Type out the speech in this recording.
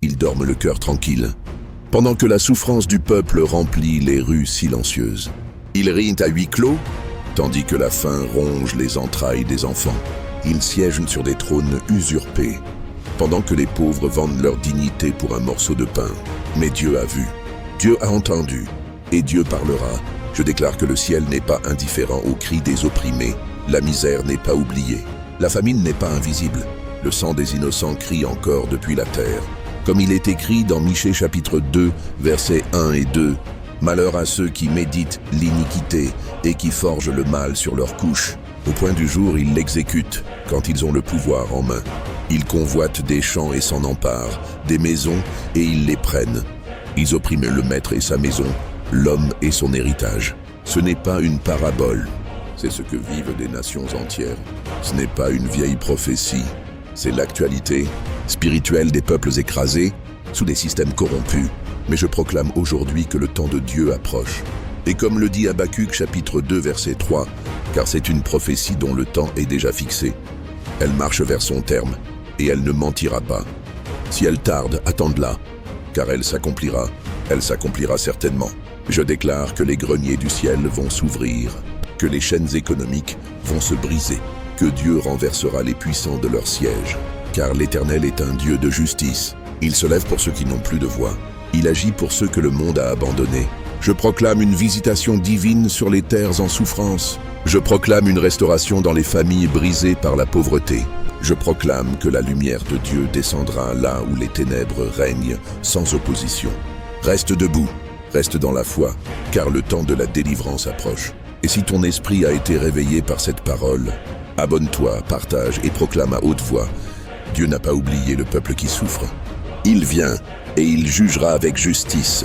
Ils dorment le cœur tranquille, pendant que la souffrance du peuple remplit les rues silencieuses. Ils rient à huis clos, tandis que la faim ronge les entrailles des enfants. Ils siègent sur des trônes usurpés, pendant que les pauvres vendent leur dignité pour un morceau de pain. Mais Dieu a vu, Dieu a entendu, et Dieu parlera. Je déclare que le ciel n'est pas indifférent aux cris des opprimés, la misère n'est pas oubliée, la famine n'est pas invisible, le sang des innocents crie encore depuis la terre. Comme il est écrit dans Michée chapitre 2, versets 1 et 2, « Malheur à ceux qui méditent l'iniquité et qui forgent le mal sur leur couche. Au point du jour, ils l'exécutent quand ils ont le pouvoir en main. Ils convoitent des champs et s'en emparent, des maisons et ils les prennent. Ils oppriment le maître et sa maison, l'homme et son héritage. Ce n'est pas une parabole, c'est ce que vivent des nations entières. Ce n'est pas une vieille prophétie, c'est l'actualité spirituelle des peuples écrasés sous des systèmes corrompus. Mais je proclame aujourd'hui que le temps de Dieu approche. Et comme le dit Habacuc chapitre 2 verset 3, car c'est une prophétie dont le temps est déjà fixé. Elle marche vers son terme, et elle ne mentira pas. Si elle tarde, attende-la, car elle s'accomplira certainement. Je déclare que les greniers du ciel vont s'ouvrir, que les chaînes économiques vont se briser, que Dieu renversera les puissants de leur siège, car l'Éternel est un Dieu de justice. Il se lève pour ceux qui n'ont plus de voix. Il agit pour ceux que le monde a abandonnés. Je proclame une visitation divine sur les terres en souffrance. Je proclame une restauration dans les familles brisées par la pauvreté. Je proclame que la lumière de Dieu descendra là où les ténèbres règnent sans opposition. Reste debout, reste dans la foi, car le temps de la délivrance approche. Et si ton esprit a été réveillé par cette parole, abonne-toi, partage et proclame à haute voix. Dieu n'a pas oublié le peuple qui souffre. Il vient et il jugera avec justice.